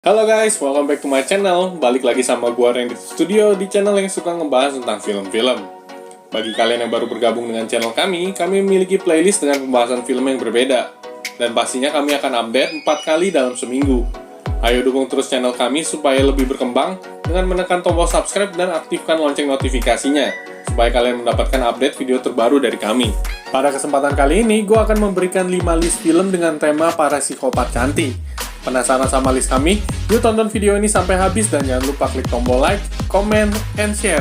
Halo guys, welcome back to my channel. Balik lagi sama gua Randy Studio di channel yang suka ngebahas tentang film-film. Bagi kalian yang baru bergabung dengan channel kami memiliki playlist dengan pembahasan film yang berbeda. Dan pastinya kami akan update 4 kali dalam seminggu. Ayo dukung terus channel kami supaya lebih berkembang dengan menekan tombol subscribe dan aktifkan lonceng notifikasinya, supaya kalian mendapatkan update video terbaru dari kami. Pada kesempatan kali ini, gua akan memberikan 5 list film dengan tema para psikopat cantik. Penasaran sama list kami? Yuk tonton video ini sampai habis dan jangan lupa klik tombol like, comment, and share.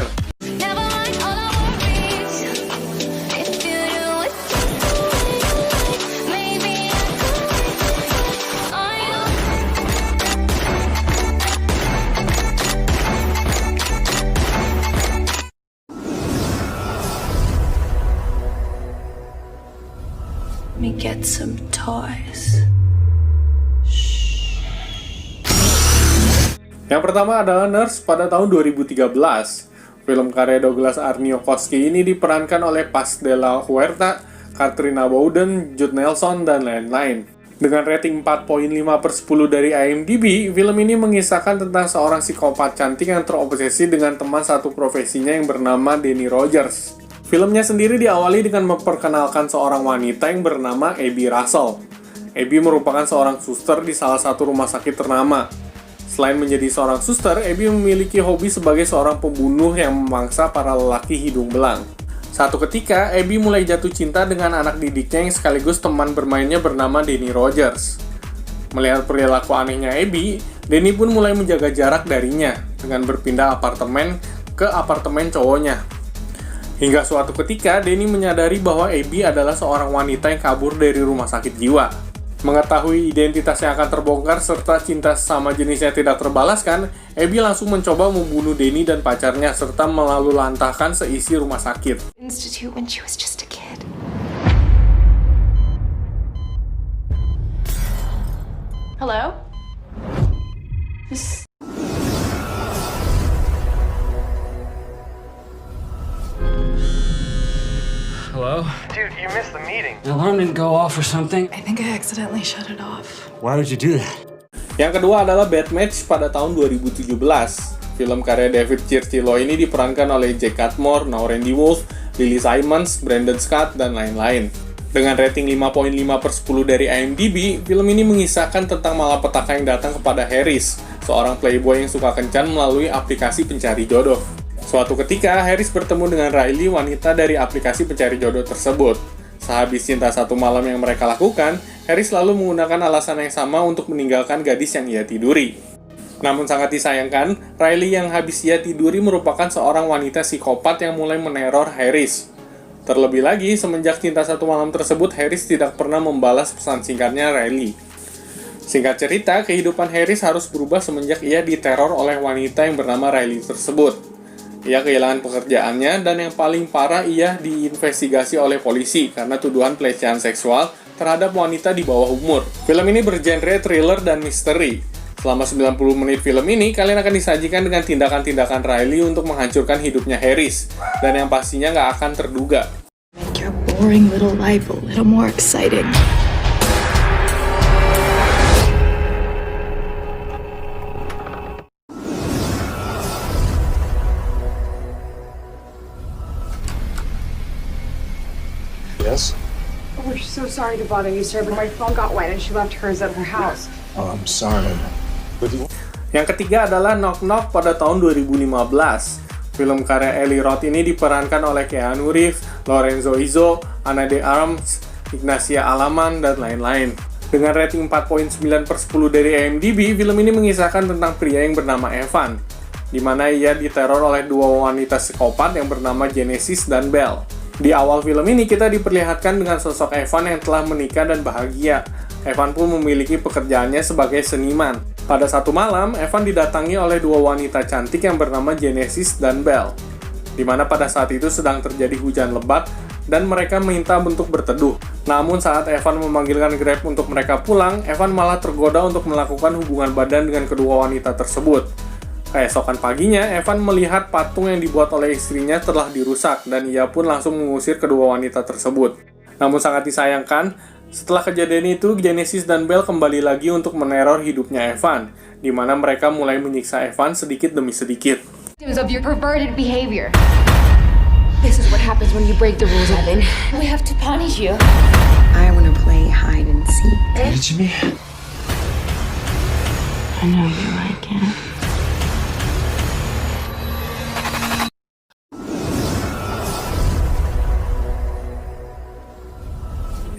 Let me get some toys. Yang pertama adalah Nurse pada tahun 2013. Film karya Douglas Arniokoski ini diperankan oleh Paz de la Huerta, Katrina Bowden, Jude Nelson, dan lain-lain. Dengan rating 4.5/10 dari IMDb, film ini mengisahkan tentang seorang psikopat cantik yang terobsesi dengan teman satu profesinya yang bernama Danny Rogers. Filmnya sendiri diawali dengan memperkenalkan seorang wanita yang bernama Abby Russell. Abby merupakan seorang suster di salah satu rumah sakit ternama. Selain menjadi seorang suster, Abby memiliki hobi sebagai seorang pembunuh yang memangsa para lelaki hidung belang. Satu ketika, Abby mulai jatuh cinta dengan anak didiknya yang sekaligus teman bermainnya bernama Danny Rogers. Melihat perilaku anehnya Abby, Danny pun mulai menjaga jarak darinya dengan berpindah apartemen ke apartemen cowoknya. Hingga suatu ketika, Danny menyadari bahwa Abby adalah seorang wanita yang kabur dari rumah sakit jiwa. Mengetahui identitasnya akan terbongkar serta cinta sama jenisnya tidak terbalaskan, Abby langsung mencoba membunuh Danny dan pacarnya serta melalulantahkan seisi rumah sakit. Institute when she was just a kid. Hello? Hello? Dude, you missed the meeting. The alarm didn't go off or something. I think I accidentally shut it off. Why would you do that? Yang kedua adalah Bad Match pada tahun 2017. Film karya David Chirchillo ini diperankan oleh Jack Cudmore, Randy Wolf, Lily Simons, Brandon Scott, dan lain-lain. Dengan rating 5.5/10 dari IMDb, film ini mengisahkan tentang malapetaka yang datang kepada Harris, seorang playboy yang suka kencan melalui aplikasi pencari jodoh. Suatu ketika, Harris bertemu dengan Riley, wanita dari aplikasi pencari jodoh tersebut. Sehabis cinta satu malam yang mereka lakukan, Harris selalu menggunakan alasan yang sama untuk meninggalkan gadis yang ia tiduri. Namun sangat disayangkan, Riley yang habis ia tiduri merupakan seorang wanita psikopat yang mulai meneror Harris. Terlebih lagi, semenjak cinta satu malam tersebut, Harris tidak pernah membalas pesan singkatnya Riley. Singkat cerita, kehidupan Harris harus berubah semenjak ia diteror oleh wanita yang bernama Riley tersebut. Ia kehilangan pekerjaannya dan yang paling parah ia diinvestigasi oleh polisi karena tuduhan pelecehan seksual terhadap wanita di bawah umur. Film ini bergenre thriller dan misteri. Selama 90 menit film ini, kalian akan disajikan dengan tindakan-tindakan Riley untuk menghancurkan hidupnya Harris, dan yang pastinya nggak akan terduga. Make your boring little life a little more exciting. Yes? Oh, we're so sorry to bother you, sir, but my phone got wet and she left hers at her house. Oh, I'm sorry. But you... Yang ketiga adalah Knock Knock pada tahun 2015. Film karya Eli Roth ini diperankan oleh Keanu Reeves, Lorenzo Izzo, Ana de Armas, Ignacia Alaman, dan lain-lain. Dengan rating 4.9/10 dari IMDb, film ini mengisahkan tentang pria yang bernama Evan, di mana ia diteror oleh dua wanita psikopat yang bernama Genesis dan Belle. Di awal film ini kita diperlihatkan dengan sosok Evan yang telah menikah dan bahagia. Evan pun memiliki pekerjaannya sebagai seniman. Pada satu malam, Evan didatangi oleh dua wanita cantik yang bernama Genesis dan Belle, di mana pada saat itu sedang terjadi hujan lebat dan mereka minta untuk berteduh. Namun saat Evan memanggilkan Grab untuk mereka pulang, Evan malah tergoda untuk melakukan hubungan badan dengan kedua wanita tersebut. Keesokan paginya, Evan melihat patung yang dibuat oleh istrinya telah dirusak dan ia pun langsung mengusir kedua wanita tersebut. Namun sangat disayangkan, Setelah kejadian itu, Genesis dan Belle kembali lagi untuk meneror hidupnya Evan, di mana mereka mulai menyiksa Evan sedikit demi sedikit. Of your perverted behavior. This is what happens when you break the rules, Evan. We have to punish you. I want to play hide and seek. Did me? I know you like it.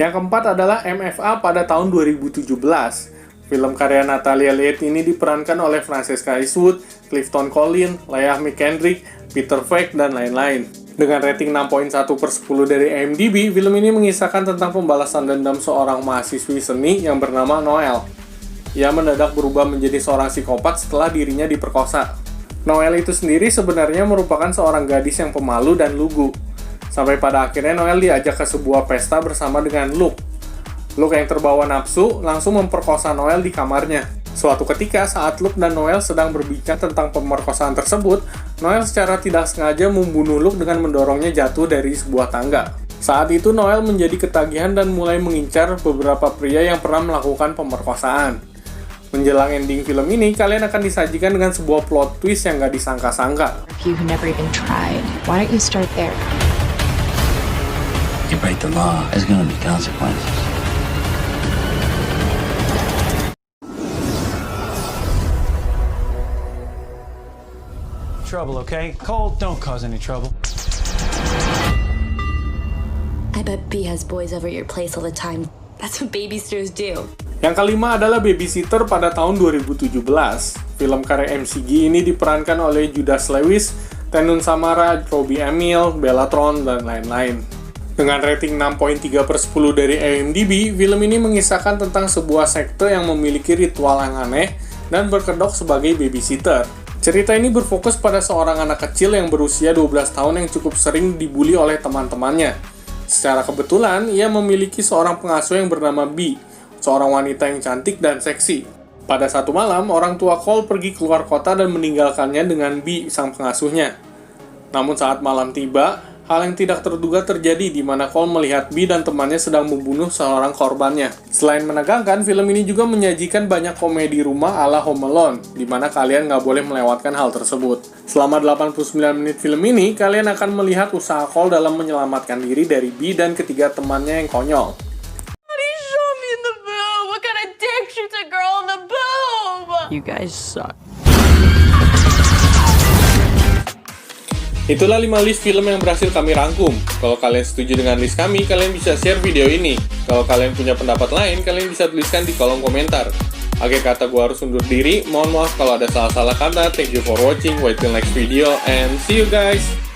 Yang keempat adalah MFA pada tahun 2017. Film karya Natalia Leight ini diperankan oleh Francesca Eastwood, Clifton Collins, Leah McKendrick, Peter Falk, dan lain-lain. Dengan rating 6.1/10 dari IMDb, film ini mengisahkan tentang pembalasan dendam seorang mahasiswi seni yang bernama Noelle. Ia mendadak berubah menjadi seorang psikopat setelah dirinya diperkosa. Noelle itu sendiri sebenarnya merupakan seorang gadis yang pemalu dan lugu. Sampai pada akhirnya Noelle diajak ke sebuah pesta bersama dengan Luke. Luke yang terbawa nafsu langsung memperkosa Noelle di kamarnya. Suatu ketika saat Luke dan Noelle sedang berbincang tentang pemerkosaan tersebut, Noelle secara tidak sengaja membunuh Luke dengan mendorongnya jatuh dari sebuah tangga. Saat itu Noelle menjadi ketagihan dan mulai mengincar beberapa pria yang pernah melakukan pemerkosaan. Menjelang ending film ini, kalian akan disajikan dengan sebuah plot twist yang gak disangka-sangka. If you never even tried, why don't you start there? You break the law, there's gonna be consequences. Trouble, okay? Cole, don't cause any trouble. I bet B has boys over your place all the time. That's what babysitters do. Yang kelima adalah Babysitter pada tahun 2017. Film karya MCG ini diperankan oleh Judas Lewis, Tenun Samara, Robbie Amell, Bellatron, dan lain-lain. Dengan rating 6.3/10 dari IMDb, film ini mengisahkan tentang sebuah sekte yang memiliki ritual yang aneh dan berkedok sebagai babysitter. Cerita ini berfokus pada seorang anak kecil yang berusia 12 tahun yang cukup sering dibully oleh teman-temannya. Secara kebetulan, ia memiliki seorang pengasuh yang bernama B, seorang wanita yang cantik dan seksi. Pada satu malam, orang tua Cole pergi keluar kota dan meninggalkannya dengan B, sang pengasuhnya. Namun saat malam tiba, hal yang tidak terduga terjadi di mana Cole melihat B dan temannya sedang membunuh seorang korbannya. Selain menegangkan, film ini juga menyajikan banyak komedi rumah ala Home Alone, di mana kalian nggak boleh melewatkan hal tersebut. Selama 89 menit film ini, kalian akan melihat usaha Cole dalam menyelamatkan diri dari B dan ketiga temannya yang konyol. You guys suck. Itulah 5 list film yang berhasil kami rangkum. Kalau kalian setuju dengan list kami, kalian bisa share video ini. Kalau kalian punya pendapat lain, kalian bisa tuliskan di kolom komentar. Akhir kata, gue harus undur diri. Mohon maaf kalau ada salah-salah kata. Thank you for watching. Wait till next video and see you guys.